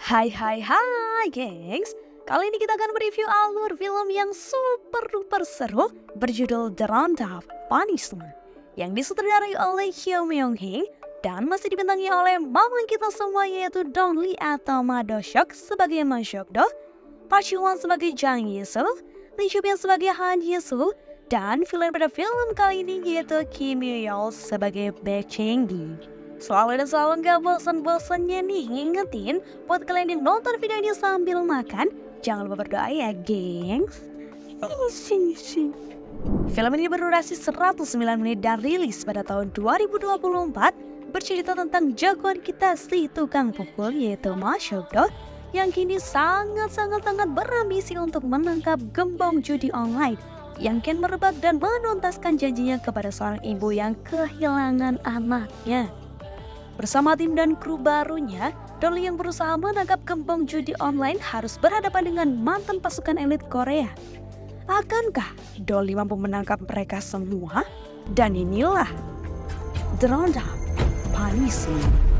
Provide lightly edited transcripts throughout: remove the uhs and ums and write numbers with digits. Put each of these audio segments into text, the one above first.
Hai gengs. Kali ini kita akan mereview alur film yang super duper seru berjudul The Roundup Punishment yang disutradarai oleh Hyo Myung Hee dan masih dibintangi oleh mama kita semua yaitu Dong Lee atau Ma Do Seok sebagai Ma Seok Do, Park Ji Won sebagai Jang Yi Soo, Lee Joo Bin sebagai Han Ji Soo, dan villain pada film kali ini yaitu Kim Yoo Yeol sebagai Baek Chang Gi. Selalu dan selalu gak bosan-bosannya nih ngingetin buat kalian yang nonton video ini sambil makan, jangan lupa berdoa ya gengs. Film ini berdurasi 109 menit dan rilis pada tahun 2024, bercerita tentang jagoan kita si tukang pukul yaitu Ma Seok Do yang kini sangat berambisi untuk menangkap gembong judi online yang kian merebak dan menuntaskan janjinya kepada seorang ibu yang kehilangan anaknya. Bersama tim dan kru barunya, Dong Lee yang berusaha menangkap gembong judi online harus berhadapan dengan mantan pasukan elit Korea. Akankah Dong Lee mampu menangkap mereka semua? Dan inilah The Roundup Punishment.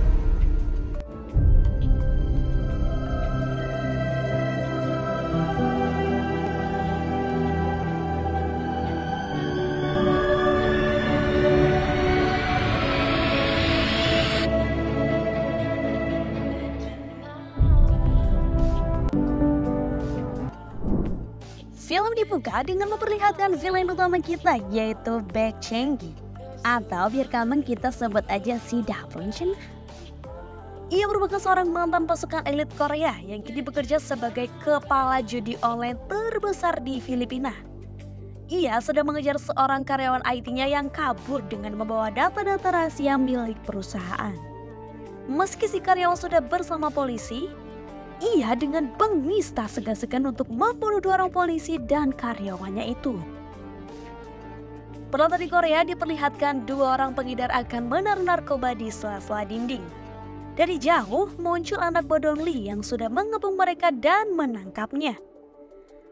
Film dibuka dengan memperlihatkan villain utama kita yaitu Baek Chang Gi, atau biar gampang kita sebut aja si Daplun. Ia merupakan seorang mantan pasukan elit Korea yang kini bekerja sebagai kepala judi online terbesar di Filipina. Ia sedang mengejar seorang karyawan IT-nya yang kabur dengan membawa data-data rahasia milik perusahaan. Meski si karyawan sudah bersama polisi, ia dengan bengis tak segan-segan untuk membunuh dua orang polisi dan karyawannya itu. Penonton di Korea diperlihatkan dua orang pengedar akan menaruh narkoba di sela-sela dinding. Dari jauh muncul anak Dong Lee yang sudah mengepung mereka dan menangkapnya.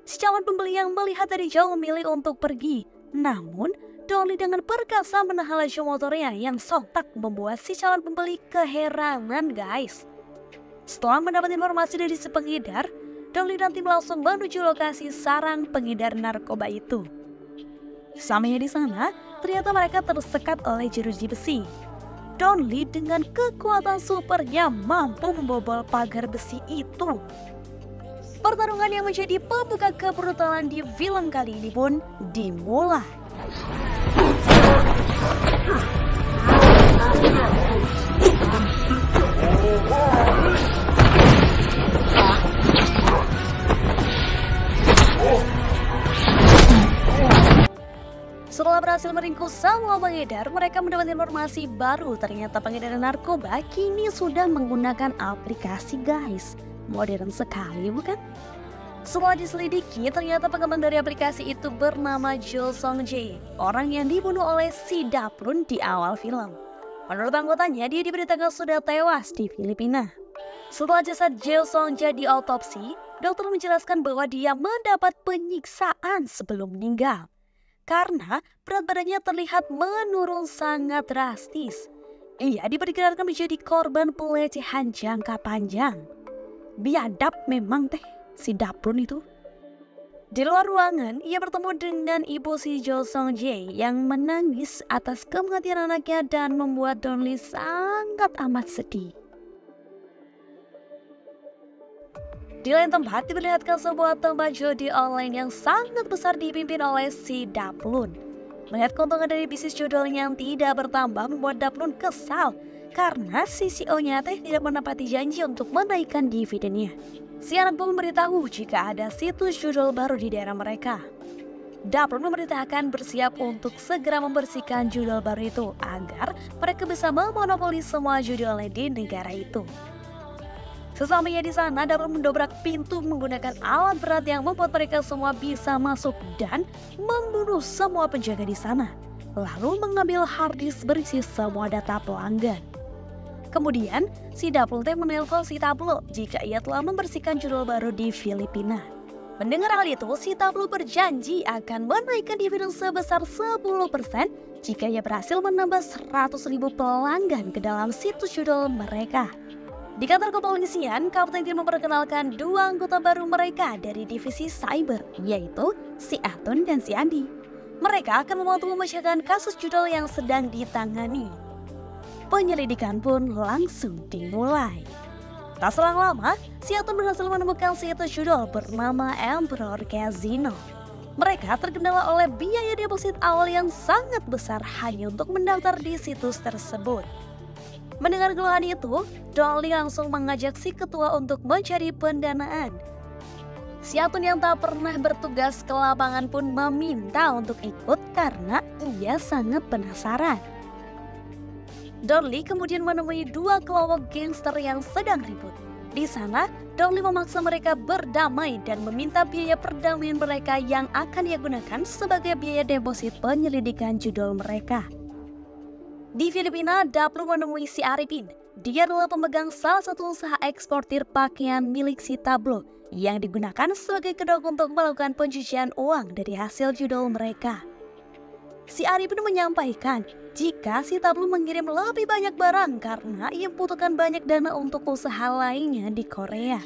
Si calon pembeli yang melihat dari jauh memilih untuk pergi. Namun Dong Lee dengan perkasa menahan laju motornya yang sontak membuat si calon pembeli keherangan guys. Setelah mendapat informasi dari si pengedar, Dong Lee dan tim langsung menuju lokasi sarang pengedar narkoba itu. Sampainya di sana, ternyata mereka tersekat oleh jeruji besi. Dong Lee dengan kekuatan supernya mampu membobol pagar besi itu. Pertarungan yang menjadi pembuka kebrutalan di film kali ini pun dimulai. Setelah berhasil meringkus semua pengedar, mereka mendapat informasi baru. Ternyata pengedar narkoba kini sudah menggunakan aplikasi guys. Modern sekali bukan? Setelah diselidiki, ternyata pengembang dari aplikasi itu bernama Jo Song Jae, orang yang dibunuh oleh si Daplun di awal film. Menurut anggotanya, dia diberitakan sudah tewas di Filipina. Setelah jasad Jo Song Jae diautopsi, dokter menjelaskan bahwa dia mendapat penyiksaan sebelum meninggal. Karena berat badannya terlihat menurun sangat drastis. Ia diperkirakan menjadi korban pelecehan jangka panjang. Biadab memang si Daplun itu. Di luar ruangan, ia bertemu dengan ibu si Jo Song Jae yang menangis atas kematian anaknya dan membuat Dong Lee sangat amat sedih. Di lain tempat diperlihatkan sebuah tempat judi online yang sangat besar dipimpin oleh si Daplun. Melihat keuntungan dari bisnis judul yang tidak bertambah membuat Daplun kesal karena si CEO-nya tidak menepati janji untuk menaikkan dividennya. Si anak pun memberitahu jika ada situs judul baru di daerah mereka. Daplun memerintahkan bersiap untuk segera membersihkan judul baru itu agar mereka bisa memonopoli semua judul online di negara itu. Sesampainya di sana, Daplun mendobrak pintu menggunakan alat berat yang membuat mereka semua bisa masuk dan membunuh semua penjaga di sana. Lalu mengambil harddisk berisi semua data pelanggan. Kemudian, si Daplun menelpon si Tablo jika ia telah membersihkan judul baru di Filipina. Mendengar hal itu, si Tablo berjanji akan menaikkan dividen sebesar 10% jika ia berhasil menambah 100.000 pelanggan ke dalam situs judul mereka. Di kantor kepolisian, Kapten Kim memperkenalkan dua anggota baru mereka dari divisi cyber, yaitu si Atun dan si Andi. Mereka akan membantu memecahkan kasus judul yang sedang ditangani. Penyelidikan pun langsung dimulai. Tak selang lama, si Atun berhasil menemukan situs judul bernama Emperor Casino. Mereka terkendala oleh biaya deposit awal yang sangat besar hanya untuk mendaftar di situs tersebut. Mendengar keluhan itu, Dolly langsung mengajak si ketua untuk mencari pendanaan. Si Atun yang tak pernah bertugas ke lapangan pun meminta untuk ikut karena ia sangat penasaran. Dolly kemudian menemui dua kelompok gangster yang sedang ribut. Di sana, Dolly memaksa mereka berdamai dan meminta biaya perdamaian mereka yang akan ia gunakan sebagai biaya deposit penyelidikan judul mereka. Di Filipina, Daplun menemui si Arifin. Dia adalah pemegang salah satu usaha eksportir pakaian milik si Tablo yang digunakan sebagai kedok untuk melakukan pencucian uang dari hasil judul mereka. Si Arifin menyampaikan jika si Tablo mengirim lebih banyak barang karena ia membutuhkan banyak dana untuk usaha lainnya di Korea.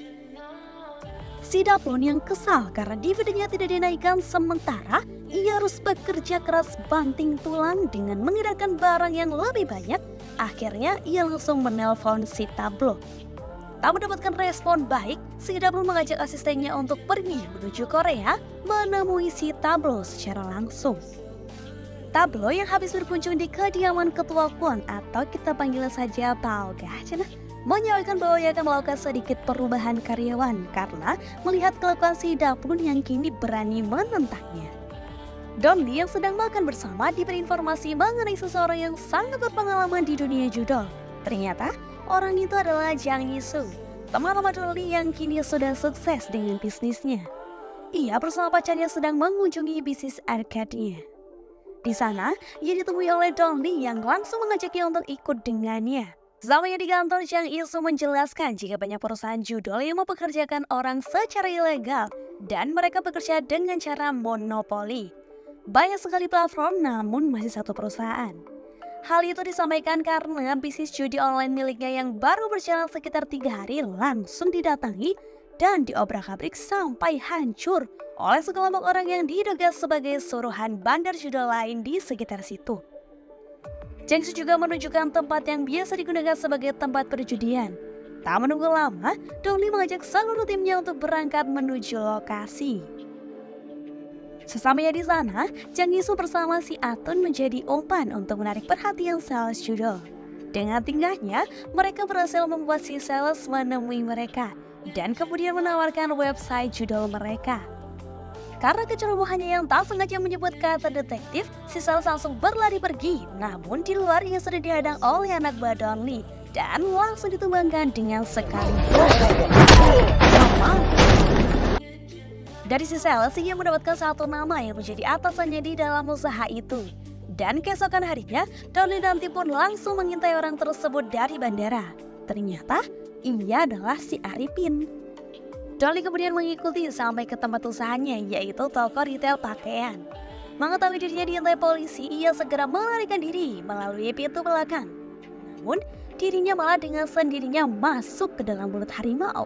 Si Daplun yang kesal karena dividennya tidak dinaikkan sementara ia harus bekerja keras banting tulang dengan mengedarkan barang yang lebih banyak. Akhirnya ia langsung menelpon si Tablo. Tak mendapatkan respon baik, si Daplun mengajak asistennya untuk pergi menuju Korea menemui si Tablo secara langsung. Tablo yang habis berkunjung di kediaman Ketua Kwon atau kita panggil saja Paogah menyampaikan bahwa ia akan melakukan sedikit perubahan karyawan karena melihat kelakuan si Daplun yang kini berani menentangnya. Dolly yang sedang makan bersama diberi informasi mengenai seseorang yang sangat berpengalaman di dunia judol. Ternyata orang itu adalah Jang Yisu, teman lama Dolly yang kini sudah sukses dengan bisnisnya. Ia bersama pacarnya sedang mengunjungi bisnis arcade-nya. Di sana, ia ditemui oleh Dolly yang langsung mengajaknya untuk ikut dengannya. Selamanya di kantor, Jang Yisu menjelaskan jika banyak perusahaan judol yang mempekerjakan orang secara ilegal dan mereka bekerja dengan cara monopoli. Banyak sekali platform namun masih satu perusahaan. Hal itu disampaikan karena bisnis judi online miliknya yang baru berjalan sekitar 3 hari langsung didatangi dan diobrak-abrik sampai hancur oleh sekelompok orang yang diduga sebagai suruhan bandar judol lain di sekitar situ. Jang Yisu juga menunjukkan tempat yang biasa digunakan sebagai tempat perjudian. Tak menunggu lama, Dolly mengajak seluruh timnya untuk berangkat menuju lokasi. Sesampainya di sana, Jang Yisu bersama si Atun menjadi umpan untuk menarik perhatian sales judol. Dengan tingkahnya, mereka berhasil membuat si sales menemui mereka dan kemudian menawarkan website judol mereka. Karena kecerobohannya yang tak sengaja menyebut kata detektif, si sales langsung berlari pergi. Namun di luar ia sudah dihadang oleh anak buah Dolly dan langsung ditumbangkan dengan sekali. Dari si sales, ia mendapatkan satu nama yang menjadi atasannya di dalam usaha itu. Dan keesokan harinya, Dolly dan tim pun langsung mengintai orang tersebut dari bandara. Ternyata ia adalah si Arifin. Dolly kemudian mengikuti sampai ke tempat usahanya, yaitu toko retail pakaian. Mengetahui dirinya diintai polisi, ia segera melarikan diri melalui pintu belakang. Namun, dirinya malah dengan sendirinya masuk ke dalam mulut harimau.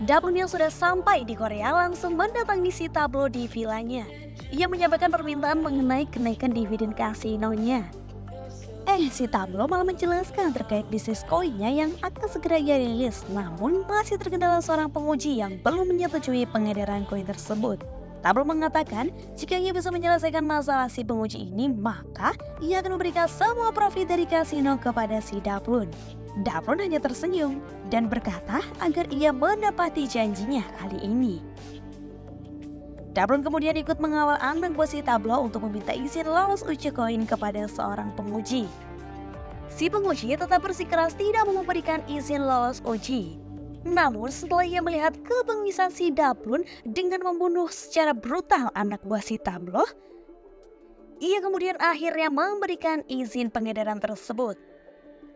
Daplun yang sudah sampai di Korea langsung mendatangi si Tablo di vilanya. Ia menyampaikan permintaan mengenai kenaikan dividen kasinonya. Si Tablo malah menjelaskan terkait bisnis koinnya yang akan segera ia rilis, namun masih terkendala seorang penguji yang belum menyetujui pengedaran koin tersebut. Tablo mengatakan jika ia bisa menyelesaikan masalah si penguji ini, maka ia akan memberikan semua profit dari kasino kepada si Daplun. Daplun hanya tersenyum dan berkata agar ia menepati janjinya kali ini. Daplun kemudian ikut mengawal anak buah si Tablo untuk meminta izin lolos uji koin kepada seorang penguji. Si penguji tetap bersikeras tidak mau memberikan izin lolos uji. Namun setelah ia melihat kebengisan si Daplun dengan membunuh secara brutal anak buah si Tablo, ia kemudian akhirnya memberikan izin pengedaran tersebut.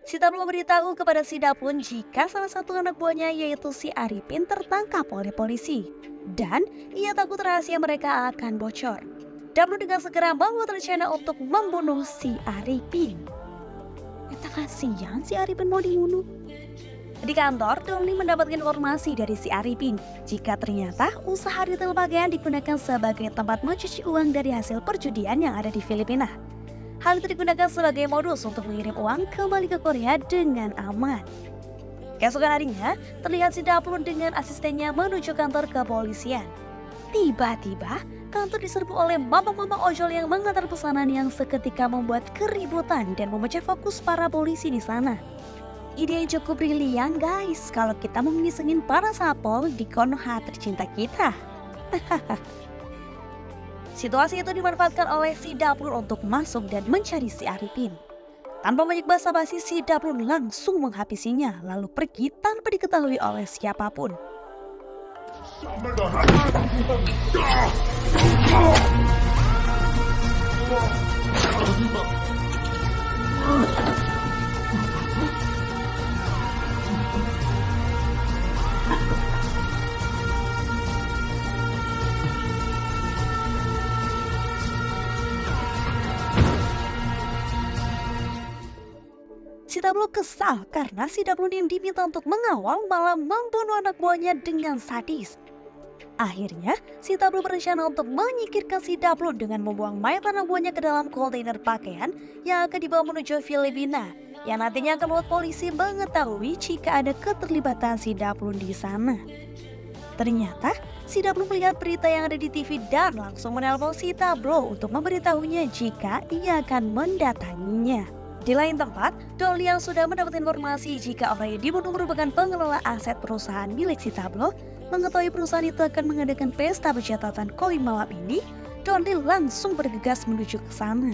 Si Tablo memberitahu kepada si Daplun jika salah satu anak buahnya yaitu si Arifin tertangkap oleh polisi. Dan ia takut rahasia mereka akan bocor. Daplun dengan segera membuat rencana untuk membunuh si Arifin. Kita kasihan si Arifin mau dibunuh. Di kantor, Donly mendapatkan informasi dari si Arifin jika ternyata usaha retail pakaian digunakan sebagai tempat mencuci uang dari hasil perjudian yang ada di Filipina. Hal itu digunakan sebagai modus untuk mengirim uang kembali ke Korea dengan aman. Keesokan harinya, terlihat si Daplun dengan asistennya menuju kantor kepolisian. Tiba-tiba, kantor diserbu oleh mama-mama ojol yang mengantar pesanan yang seketika membuat keributan dan memecah fokus para polisi di sana. Ide yang cukup brilian guys, kalau kita mau ngisengin para sapol di Konoha tercinta kita. Situasi itu dimanfaatkan oleh si Daplun untuk masuk dan mencari si Arifin. Tanpa banyak basa-basi, si Daplun langsung menghabisinya lalu pergi tanpa diketahui oleh siapapun. Si Daplun kesal karena si Daplun yang diminta untuk mengawal malah membunuh anak buahnya dengan sadis. Akhirnya, si Daplun berencana untuk menyingkirkan si Daplun dengan membuang mayat anak buahnya ke dalam kontainer pakaian yang akan dibawa menuju Filipina, yang nantinya akan membuat polisi mengetahui jika ada keterlibatan si Daplun di sana. Ternyata, si Daplun melihat berita yang ada di TV dan langsung menelpon si Daplun untuk memberitahunya jika ia akan mendatanginya. Di lain tempat, Donly yang sudah mendapat informasi jika orang yang dibunuh merupakan pengelola aset perusahaan milik si Daplun, mengetahui perusahaan itu akan mengadakan pesta pencatatan koin malam ini, Donly langsung bergegas menuju ke sana.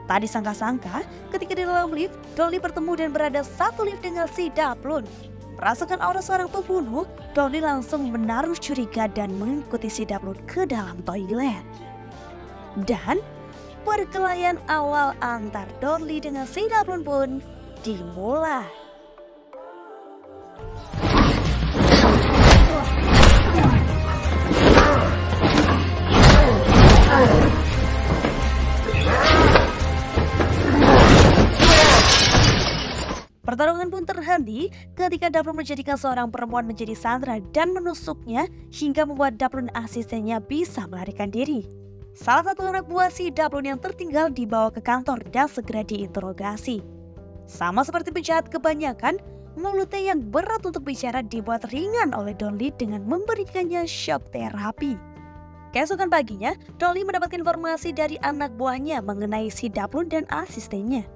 Tak disangka-sangka, ketika di dalam lift, Donly bertemu dan berada satu lift dengan si Daplun. Merasakan aura seorang pembunuh, Donly langsung menaruh curiga dan mengikuti si Daplun ke dalam toilet. Dan perkelahian awal antar Donly dengan si Daplun pun dimulai. Pertarungan pun terhenti ketika Daplun menjadikan seorang perempuan menjadi sandera dan menusuknya hingga membuat Daplun asistennya bisa melarikan diri. Salah satu anak buah si Daplun yang tertinggal dibawa ke kantor dan segera diinterogasi. Sama seperti penjahat kebanyakan, mulutnya yang berat untuk bicara dibuat ringan oleh Donly dengan memberikannya shock terapi. Keesokan paginya, Donly mendapatkan informasi dari anak buahnya mengenai si Daplun dan asistennya.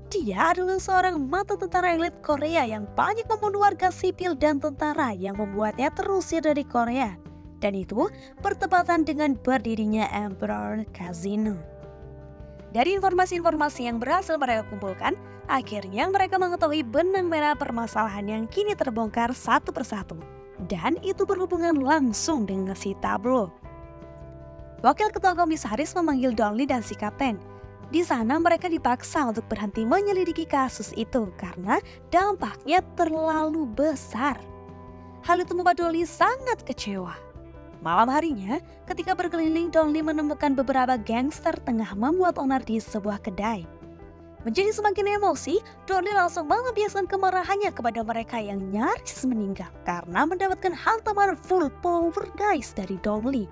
Dia adalah seorang mantan tentara elit Korea yang banyak membunuh warga sipil dan tentara yang membuatnya terusir dari Korea. Dan itu bertepatan dengan berdirinya Emperor Casino. Dari informasi-informasi yang berhasil mereka kumpulkan, akhirnya mereka mengetahui benang merah permasalahan yang kini terbongkar satu persatu. Dan itu berhubungan langsung dengan si Daplun. Wakil ketua komisaris memanggil Donly dan si kapten. Di sana mereka dipaksa untuk berhenti menyelidiki kasus itu karena dampaknya terlalu besar. Hal itu membuat Donly sangat kecewa. Malam harinya, ketika berkeliling, Donly menemukan beberapa gangster tengah membuat onar di sebuah kedai. Menjadi semakin emosi, Donly langsung melampiaskan kemarahannya kepada mereka yang nyaris meninggal karena mendapatkan hantaman full power guys dari Donly.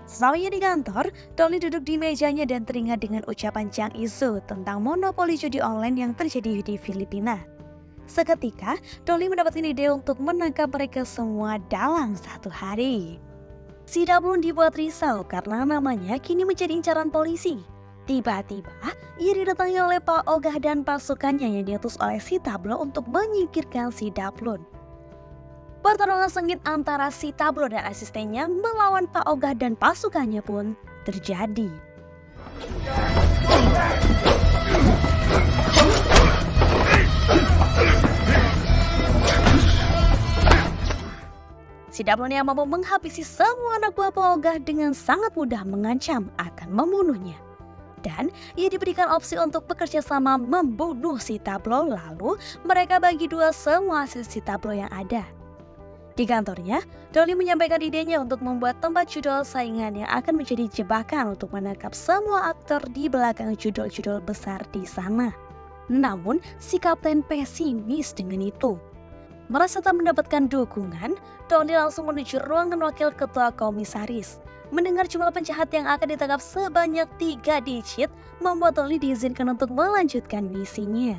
Sesampainya di kantor, Donly duduk di mejanya dan teringat dengan ucapan Chang Isu tentang monopoli judi online yang terjadi di Filipina. Seketika, Donly mendapatkan ide untuk menangkap mereka semua dalam satu hari. Si Daplun dibuat risau karena namanya kini menjadi incaran polisi. Tiba-tiba, ia didatangi oleh Pak Ogah dan pasukannya yang diutus oleh si Daplun untuk menyingkirkan si Daplun. Pertarungan sengit antara si Daplun dan asistennya melawan Pak Ogah dan pasukannya pun terjadi. Si Daplun yang mampu menghabisi semua anak buah Pak Ogah dengan sangat mudah mengancam akan membunuhnya. Dan ia diberikan opsi untuk bekerja sama membunuh si Daplun, lalu mereka bagi dua semua hasil si Daplun yang ada. Di kantornya, Donly menyampaikan idenya untuk membuat tempat judul saingan yang akan menjadi jebakan untuk menangkap semua aktor di belakang judul-judul besar di sana. Namun, si kapten pesimis dengan itu. Merasa tak mendapatkan dukungan, Donnie langsung menuju ruangan wakil ketua komisaris. Mendengar jumlah penjahat yang akan ditangkap sebanyak 3 digit, membuat Donnie diizinkan untuk melanjutkan misinya.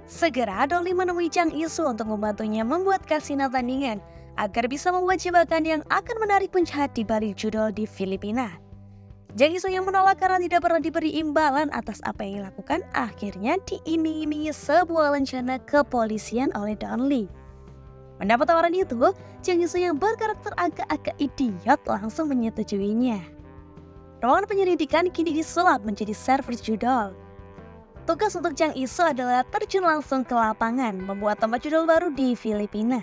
Segera Donnie menemui Jang Isu untuk membantunya membuat kasino tandingan agar bisa membuat jebakan yang akan menarik penjahat di balik judul di Filipina. Jang Isu yang menolak karena tidak pernah diberi imbalan atas apa yang dilakukan, akhirnya diiming-imingi sebuah rencana kepolisian oleh Donnie. Mendapat tawaran itu, Jang Isu yang berkarakter agak-agak idiot langsung menyetujuinya. Ruangan penyelidikan kini disulap menjadi server judul. Tugas untuk Jang Isu adalah terjun langsung ke lapangan, membuat tempat judul baru di Filipina.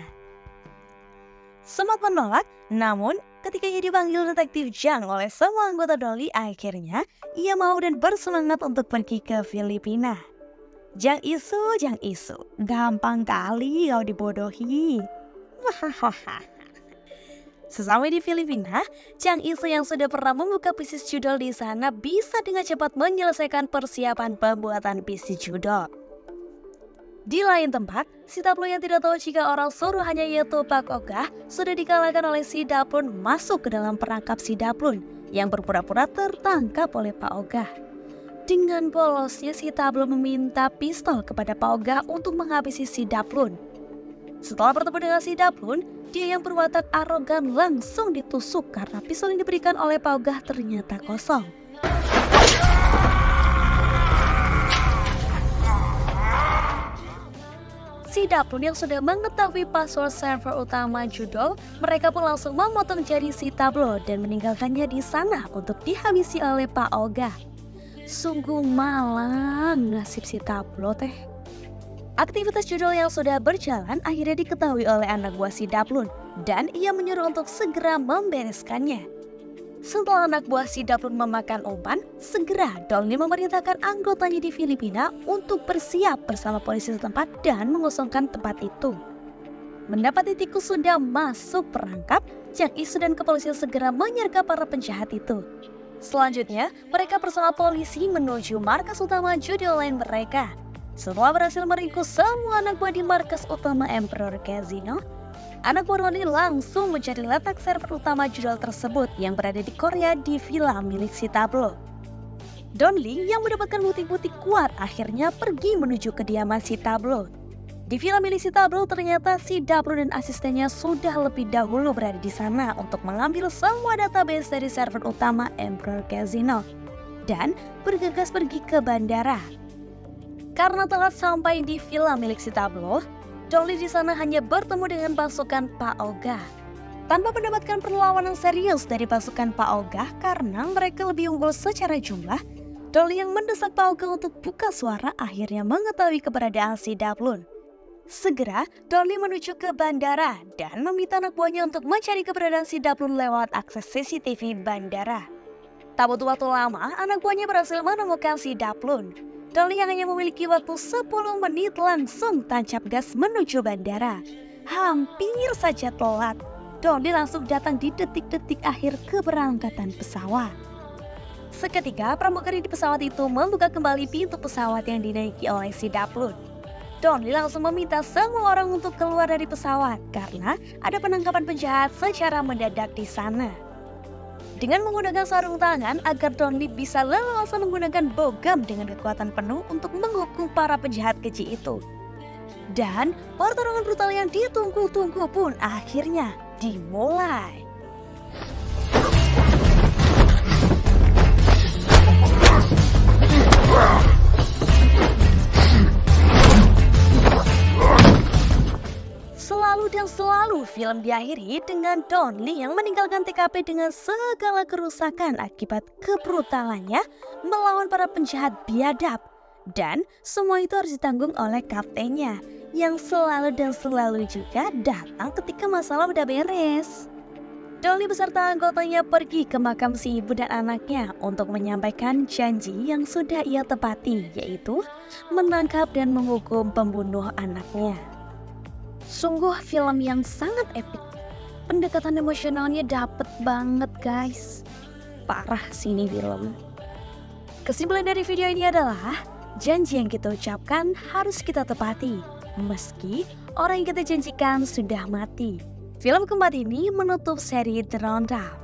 Sempat menolak, namun ketika ia dipanggil detektif Jang oleh semua anggota Donnie, akhirnya ia mau dan bersemangat untuk pergi ke Filipina. Jang Isu, gampang kali kau dibodohi. Sesampai di Filipina, Jang Isu yang sudah pernah membuka bisnis judul di sana bisa dengan cepat menyelesaikan persiapan pembuatan bisnis judul. Di lain tempat, si Daplun yang tidak tahu jika orang suruhannya yaitu Pak Ogah sudah dikalahkan oleh si Daplun masuk ke dalam perangkap si Daplun yang berpura-pura tertangkap oleh Pak Ogah. Dengan polosnya si Daplun meminta pistol kepada Pak Ogah untuk menghabisi si Daplun. Setelah bertemu dengan si Daplun, dia yang berwatak arogan langsung ditusuk karena pistol yang diberikan oleh Pak Ogah ternyata kosong. Si Daplun yang sudah mengetahui password server utama judul, mereka pun langsung memotong jari si Daplun dan meninggalkannya di sana untuk dihabisi oleh Pak Ogah. Sungguh malang nasib si Daplun teh. Aktivitas judul yang sudah berjalan akhirnya diketahui oleh anak buah si Daplun dan ia menyuruh untuk segera membereskannya. Setelah anak buah si Daplun memakan umpan, segera Donnie memerintahkan anggotanya di Filipina untuk bersiap bersama polisi setempat dan mengosongkan tempat itu. Mendapati tikus sudah masuk perangkap, Jang Isu dan kepolisian segera menyergap para penjahat itu. Selanjutnya, mereka bersama polisi menuju markas utama judi online mereka. Setelah berhasil meringkus semua anak buah di markas utama Emperor Casino, anak buah Donnie langsung mencari letak server utama judul tersebut yang berada di Korea di villa milik si Daplun. Donnie yang mendapatkan bukti-bukti kuat akhirnya pergi menuju kediaman si Daplun. Di villa milik si Daplun ternyata si Daplun dan asistennya sudah lebih dahulu berada di sana untuk mengambil semua database dari server utama Emperor Casino dan bergegas pergi ke bandara. Karena telah sampai di villa milik si Daplun, Donnie di sana hanya bertemu dengan pasukan Pak Ogah. Tanpa mendapatkan perlawanan serius dari pasukan Pak Ogah karena mereka lebih unggul secara jumlah, Donnie yang mendesak Pak Ogah untuk buka suara akhirnya mengetahui keberadaan si Daplun. Segera, Donnie menuju ke bandara dan meminta anak buahnya untuk mencari keberadaan si Daplun lewat akses CCTV bandara. Tak butuh waktu lama, anak buahnya berhasil menemukan si Daplun. Donnie yang hanya memiliki waktu 10 menit langsung tancap gas menuju bandara. Hampir saja telat. Donnie langsung datang di detik-detik akhir keberangkatan pesawat. Seketika pramugari di pesawat itu membuka kembali pintu pesawat yang dinaiki oleh si Daplun. Donnie langsung meminta semua orang untuk keluar dari pesawat karena ada penangkapan penjahat secara mendadak di sana. Dengan menggunakan sarung tangan agar Donnie bisa leluasa menggunakan bogam dengan kekuatan penuh untuk menghukum para penjahat keji itu. Dan pertarungan brutal yang ditunggu-tunggu pun akhirnya dimulai. Selalu film diakhiri dengan Donnie yang meninggalkan TKP dengan segala kerusakan akibat kebrutalannya melawan para penjahat biadab. Dan semua itu harus ditanggung oleh kaptennya yang selalu juga datang ketika masalah udah beres. Donnie beserta anggotanya pergi ke makam si ibu dan anaknya untuk menyampaikan janji yang sudah ia tepati, yaitu menangkap dan menghukum pembunuh anaknya. Sungguh film yang sangat epik. Pendekatan emosionalnya dapet banget guys. Parah sih ini film. Kesimpulan dari video ini adalah Janji yang kita ucapkan harus kita tepati, meski orang yang kita janjikan sudah mati. Film keempat ini menutup seri The Roundup.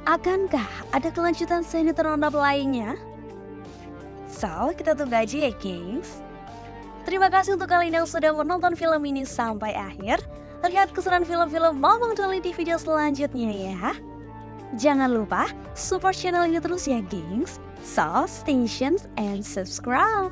Akankah ada kelanjutan seri The Roundup lainnya? So, kita tunggu aja ya gengs. Terima kasih untuk kalian yang sudah menonton film ini sampai akhir. Lihat keseruan film-film Momong Dolly di video selanjutnya ya. Jangan lupa support channel ini terus ya gengs. So, stay tuned and subscribe.